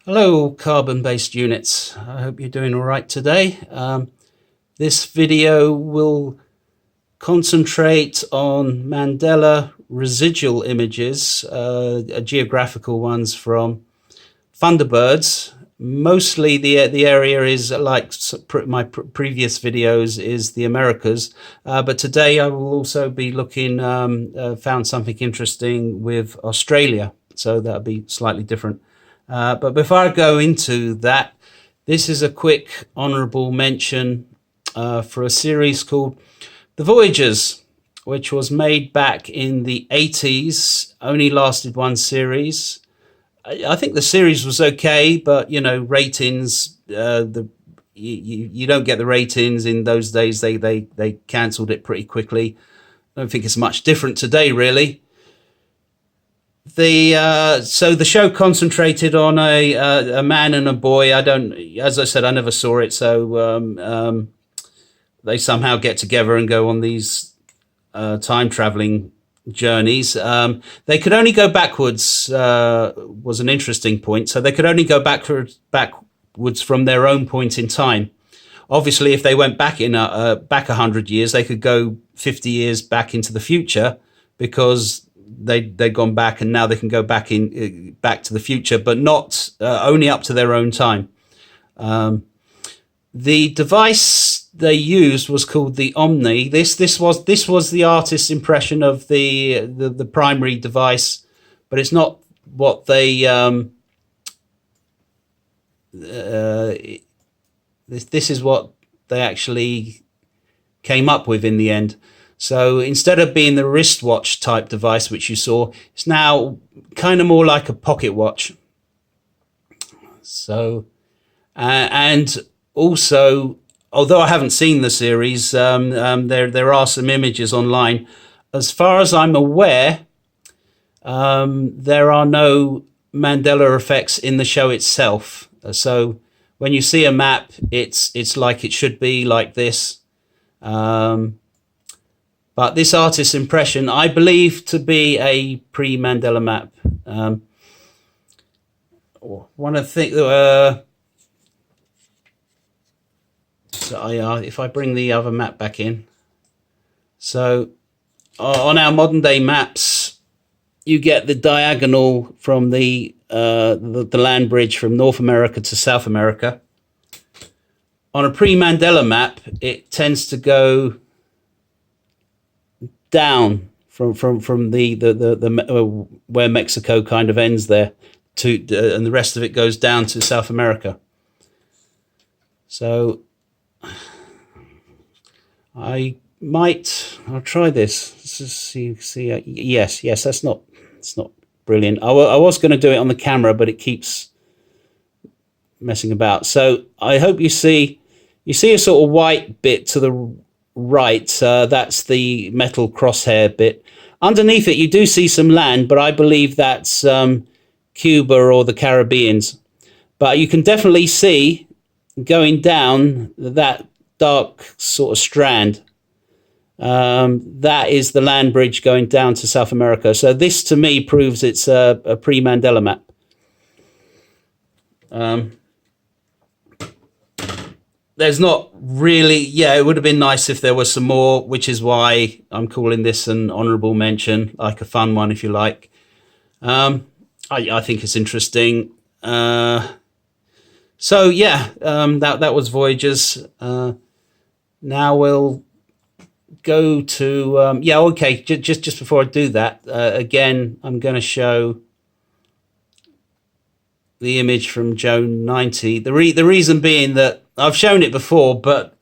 Hello, carbon-based units. I hope you're doing all right today. This video will concentrate on Mandela residual images, geographical ones from thunderbirds. Mostly the area is like my previous videos is the Americas, but today I will also be looking, found something interesting with Australia, so that'll be slightly different. But before I go into that, this is a quick honourable mention for a series called The Voyagers, which was made back in the 80s, only lasted one series. I think the series was okay, but you know, ratings, you don't get the ratings in those days. They cancelled it pretty quickly. I don't think it's much different today, really. So the show concentrated on a man and a boy. As I said, I never saw it. So they somehow get together and go on these time traveling journeys. They could only go backwards. Was an interesting point. So they could only go backwards from their own point in time. Obviously, if they went back back 100 years, they could go 50 years back into the future because they'd gone back, and now they can go back to the future, but not only up to their own time. The device they used was called the Omni. This was the artist's impression of the primary device, but it's not what they this is what they actually came up with in the end. So instead of being the wristwatch type device, which you saw, it's now kind of more like a pocket watch. So, and also, although I haven't seen the series, there are some images online. As far as I'm aware, there are no Mandela effects in the show itself. So when you see a map, it's like it should be like this. But this artist's impression, I believe to be a pre-Mandela map. One of the things, if I bring the other map back in, so on our modern day maps, you get the diagonal from the land bridge from North America to South America. On a pre-Mandela map, it tends to go down from the where Mexico kind of ends there to and the rest of it goes down to South America. So I'll try this. Let's just see. Yes, it's not brilliant. I was going to do it on the camera, but it keeps messing about. So I hope you see a sort of white bit to the right. That's the metal crosshair bit. Underneath it, you do see some land, but I believe that's Cuba or the Caribbeans. But you can definitely see going down that dark sort of strand. That is the land bridge going down to South America. So this, to me, proves it's a pre-Mandela map. There's not really, it would have been nice if there was some more, which is why I'm calling this an honourable mention, like a fun one, if you like. I think it's interesting. That was Voyagers. Now we'll go to, just before I do that, again, I'm going to show the image from Joan 90. The reason being that I've shown it before, but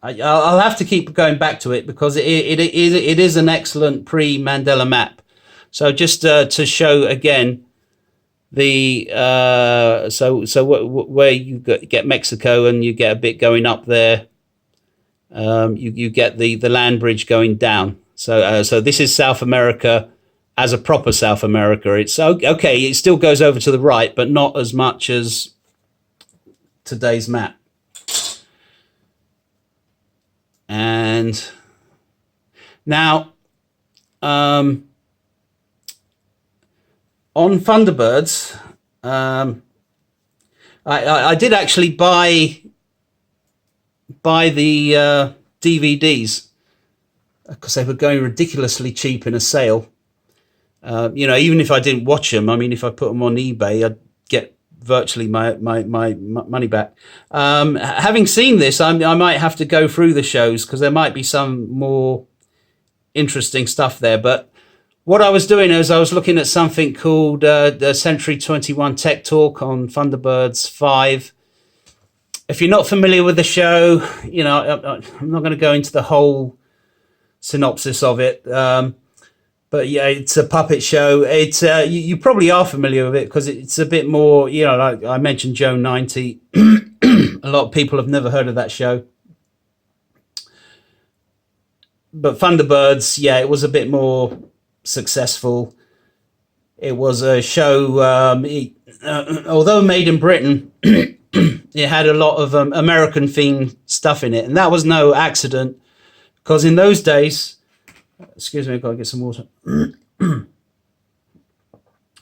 I'll have to keep going back to it because it is an excellent pre-Mandela map. So just to show again the where you get Mexico and you get a bit going up there, you get the land bridge going down. So this is South America as a proper South America. It's okay. It still goes over to the right, but not as much as today's map. And now, on Thunderbirds, I did actually buy the DVDs because they were going ridiculously cheap in a sale. Even if I didn't watch them, I mean, if I put them on eBay, I'd get virtually my money back. Having seen this, I might have to go through the shows because there might be some more interesting stuff there. But what I was doing is I was looking at something called the Century 21 Tech Talk on Thunderbirds 5. If you're not familiar with the show, I'm not going to go into the whole synopsis of it. But yeah, it's a puppet show. It's you probably are familiar with it because it's a bit more, like I mentioned Joe 90. A lot of people have never heard of that show. But Thunderbirds, yeah, it was a bit more successful. It was a show, although made in Britain, it had a lot of American-themed stuff in it. And that was no accident because in those days... Excuse me, I've got to get some water.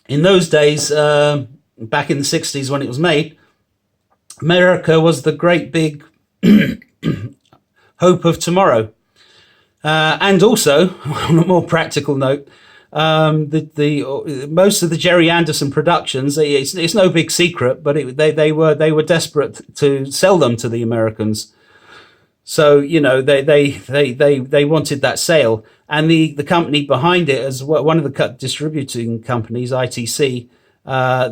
In those days, back in the 60s when it was made, America was the great big hope of tomorrow. And also, on a more practical note, the most of the Jerry Anderson productions, it's no big secret, but they were desperate to sell them to the Americans. So, they wanted that sale. And the company behind it, as one of the distributing companies, ITC,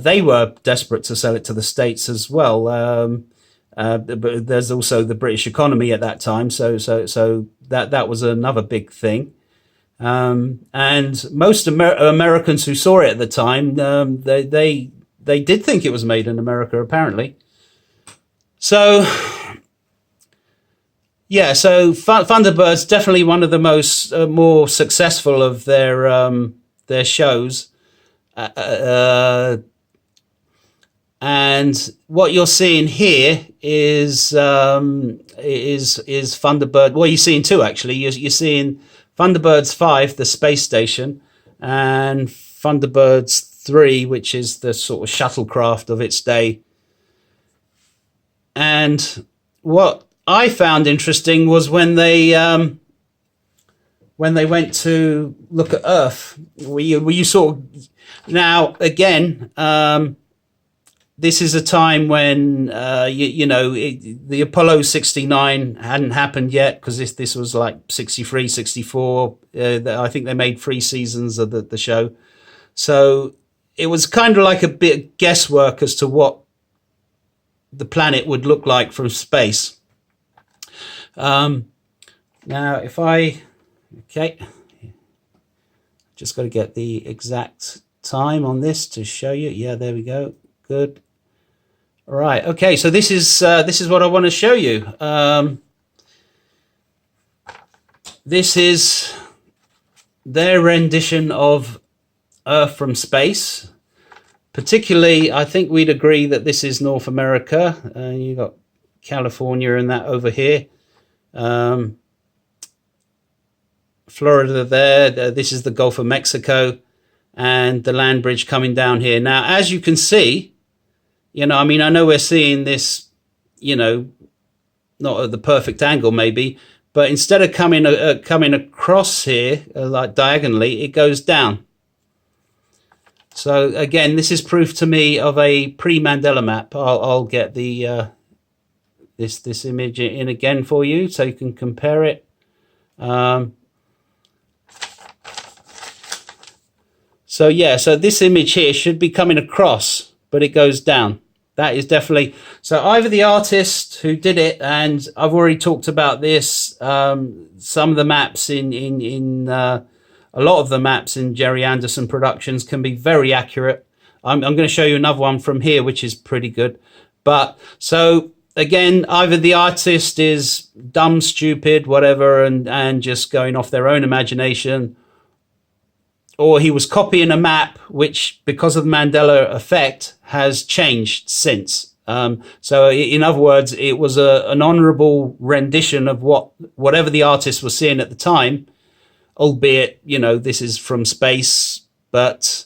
they were desperate to sell it to the States as well. But there's also the British economy at that time. So that was another big thing. And most Americans who saw it at the time, they did think it was made in America, apparently. So... yeah, so Thunderbirds definitely one of the more successful of their shows, and what you're seeing here is Thunderbird. Well, you're seeing two actually. You're seeing Thunderbirds 5, the space station, and Thunderbirds 3, which is the sort of shuttlecraft of its day. And what I found interesting was when they went to look at Earth. You sort of, now again, this is a time when the Apollo 69 hadn't happened yet because this was like 63, 64. I think they made 3 seasons of the show, so it was kind of like a bit of guesswork as to what the planet would look like from space. Now if just got to get the exact time on this to show you. Yeah, there we go. Good. All right. Okay. So this is what I want to show you. This is their rendition of Earth from space. Particularly, I think we'd agree that this is North America. You got California and that over here. Florida there. This is the Gulf of Mexico and the land bridge coming down here. Now, as you can see, I know we're seeing this, not at the perfect angle maybe, but instead of coming across here, like diagonally, it goes down. So again, this is proof to me of a pre-Mandela map. I'll get the this image in again for you so you can compare it. So yeah, so this image here should be coming across, but it goes down. That is definitely, so either the artist who did it, and I've already talked about this, some of the maps in a lot of the maps in Jerry Anderson Productions can be very accurate. I'm going to show you another one from here, which is pretty good. But so again, either the artist is dumb, stupid, whatever, and just going off their own imagination, or he was copying a map, which, because of the Mandela effect, has changed since. So in other words, it was an honorable rendition of whatever the artist was seeing at the time, albeit, this is from space, but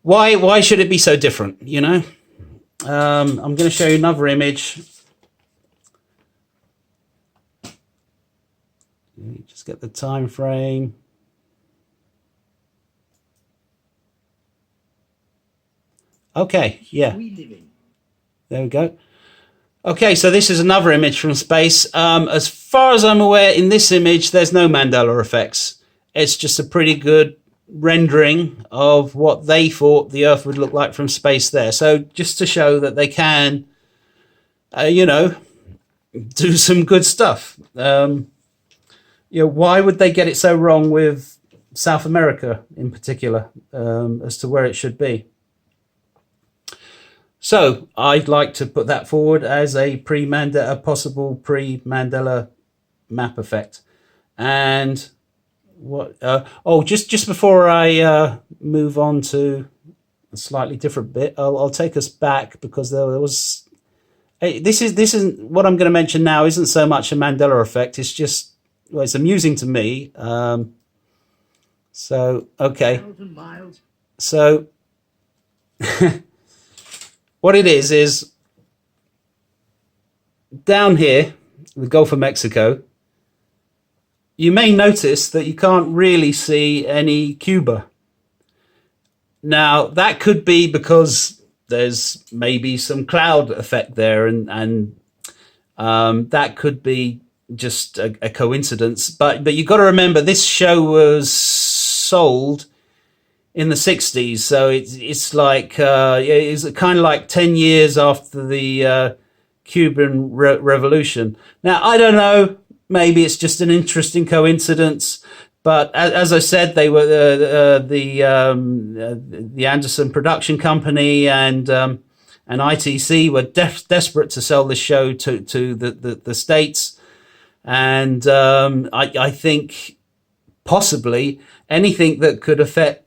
why should it be so different, I'm going to show you another image. Just get the time frame. Okay, yeah. There we go. Okay, so this is another image from space. As far as I'm aware, in this image, there's no Mandela effects. It's just a pretty good rendering of what they thought the Earth would look like from space there. So just to show that they can, you know, do some good stuff. You know, why would they get it so wrong with South America in particular, as to where it should be? So I'd like to put that forward as a possible pre-Mandela map effect. And what? Just before I move on to a slightly different bit, I'll take us back, because there was. This isn't what I'm going to mention now. Isn't so much a Mandela effect. It's just, well, it's amusing to me. So okay. So. What it is down here, the Gulf of Mexico, you may notice that you can't really see any Cuba. Now, that could be because there's maybe some cloud effect there, and that could be just a coincidence. But you've got to remember, this show was sold in the 60s, so it's like it's kind of like 10 years after the Cuban Revolution. Now, I don't know, maybe it's just an interesting coincidence, but as I said, they were the Anderson production company and ITC were desperate to sell this show to the States, and I think possibly anything that could offend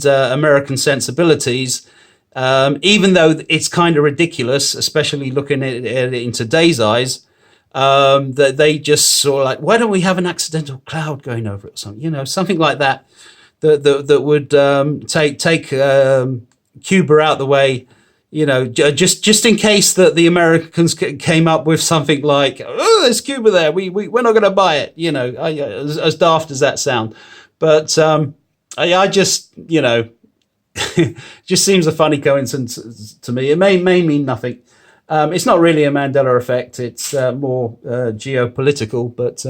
American sensibilities, even though it's kind of ridiculous, especially looking at it in today's eyes, that they just sort of like, why don't we have an accidental cloud going over it or something, you know, something like that would take Cuba out the way, you know, just in case that the Americans came up with something like, oh, there's Cuba there, we're not going to buy it, you know, as daft as that sound. But I just, you know, just seems a funny coincidence to me. It may mean nothing. It's not really a Mandela effect. It's more geopolitical. But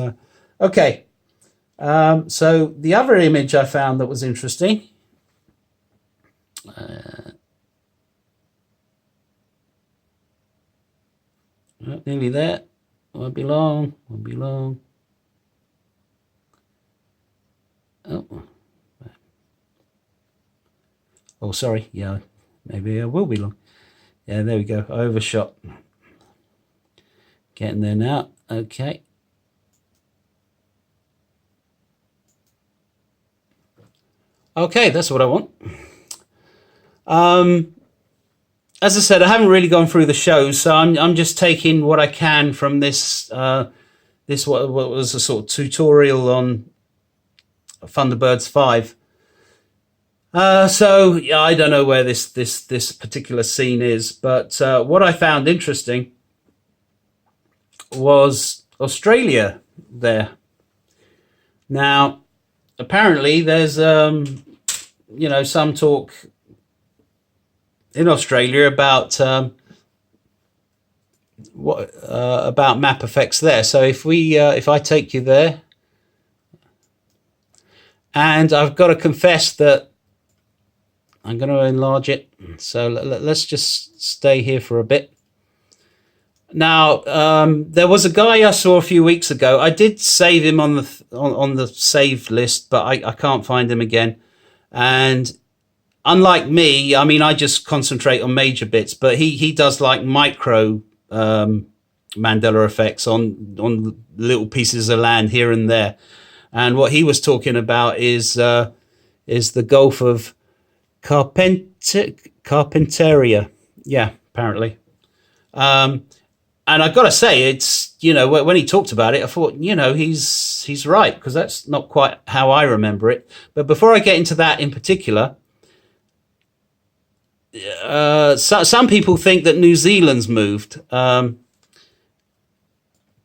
okay. So the other image I found that was interesting. Nearly there. Won't be long. Won't be long. Oh, sorry. Yeah, maybe I will be long. Yeah, there we go. I overshot. Getting there now. Okay. Okay, that's what I want. As I said, I haven't really gone through the shows, so I'm just taking what I can from this. This what was a sort of tutorial on Thunderbirds 5. So yeah, I don't know where this particular scene is, but what I found interesting was Australia there. Now, apparently, there's you know, some talk in Australia about about map effects there. So if I take you there, and I've got to confess that I'm going to enlarge it. So let's just stay here for a bit. Now, there was a guy I saw a few weeks ago. I did save him on the saved list, but I can't find him again. And unlike me, I mean, I just concentrate on major bits, but he does like micro Mandela effects on little pieces of land here and there. And what he was talking about is the Gulf of Carpentaria. Yeah, apparently. And I've got to say, it's, you know, when he talked about it, I thought, you know, he's right, because that's not quite how I remember it. But before I get into that in particular, some people think that New Zealand's moved.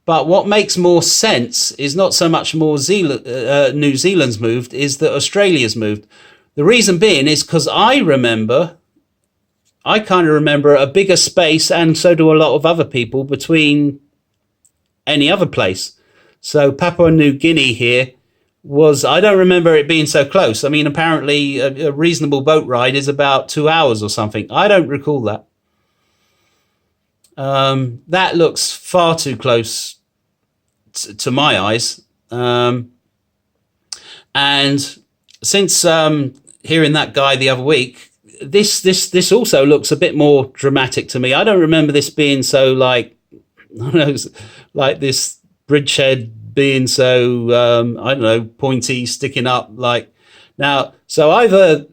But what makes more sense is not so much New Zealand's moved, is that Australia's moved. The reason being is because I kind of remember a bigger space, and so do a lot of other people, between any other place. So Papua New Guinea here I don't remember it being so close. I mean, apparently a reasonable boat ride is about 2 hours or something. I don't recall that. That looks far too close to my eyes. And since hearing that guy the other week, this also looks a bit more dramatic to me. I don't remember this being so like, I don't know, like this bridgehead being so I don't know, pointy, sticking up like now. So either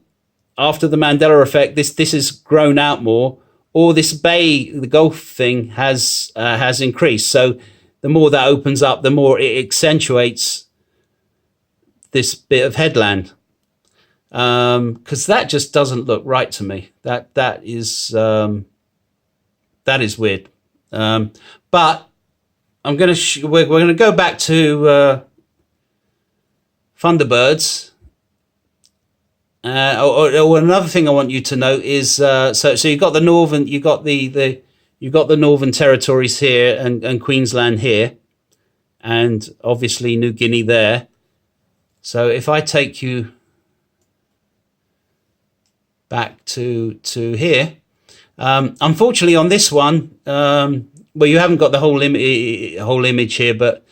after the Mandela effect, this has grown out more, or this bay, the Gulf thing, has increased. So the more that opens up, the more it accentuates this bit of headland. Because that just doesn't look right to me. That is weird. But I'm gonna we're gonna go back to thunderbirds. Or another thing I want you to note is so you got the northern, you got the Northern Territories here and Queensland here, and obviously New Guinea there. So if I take you back to here, unfortunately on this one, well, you haven't got the whole image here, but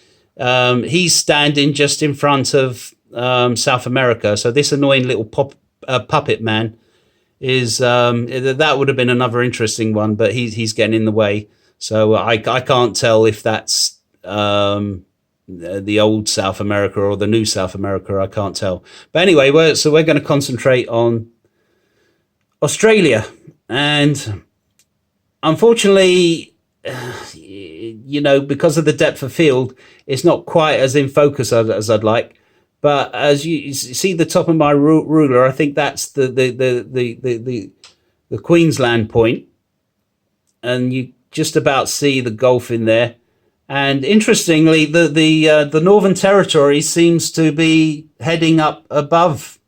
he's standing just in front of South America. So this annoying little puppet man is that would have been another interesting one, but he's getting in the way. So I can't tell if that's the old South America or the new South America. I can't tell. But anyway, we're going to concentrate on Australia, and unfortunately, you know, because of the depth of field, it's not quite as in focus as I'd like. But as you see the top of my ruler, I think that's the Queensland point, and you just about see the Gulf in there. And interestingly, the Northern Territory seems to be heading up above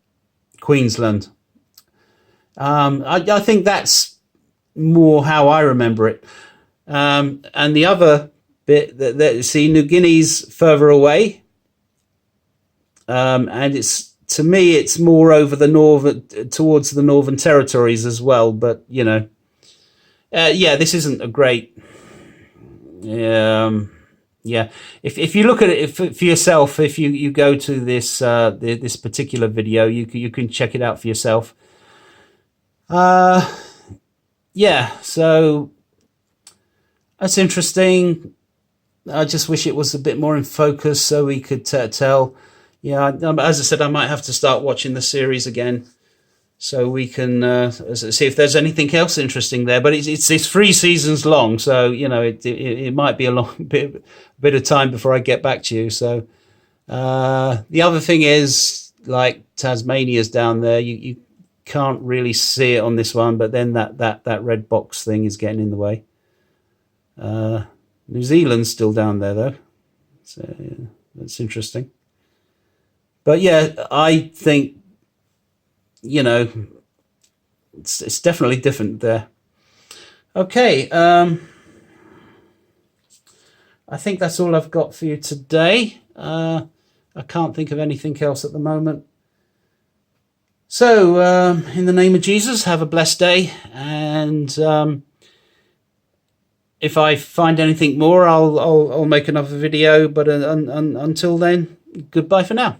Queensland. I think that's more how I remember it. And the other bit that see, New Guinea's further away. And to me, it's more over towards the Northern Territories as well. But you know, yeah, this isn't a great. Yeah, if you look at it for yourself, if you go to this particular video, you can check it out for yourself. Yeah, so that's interesting. I just wish it was a bit more in focus so we could tell. Yeah, as I said, I might have to start watching the series again so we can see if there's anything else interesting there. But it's 3 seasons long, so you know it might be a long bit of time before I get back to you. So the other thing is, like, Tasmania's down there. You can't really see it on this one, but then that red box thing is getting in the way. New Zealand's still down there though, so yeah, that's interesting. But yeah, I think, you know, it's definitely different there. Okay, I think that's all I've got for you today. I can't think of anything else at the moment. So, in the name of Jesus, have a blessed day. And if I find anything more, I'll make another video. But until then, goodbye for now.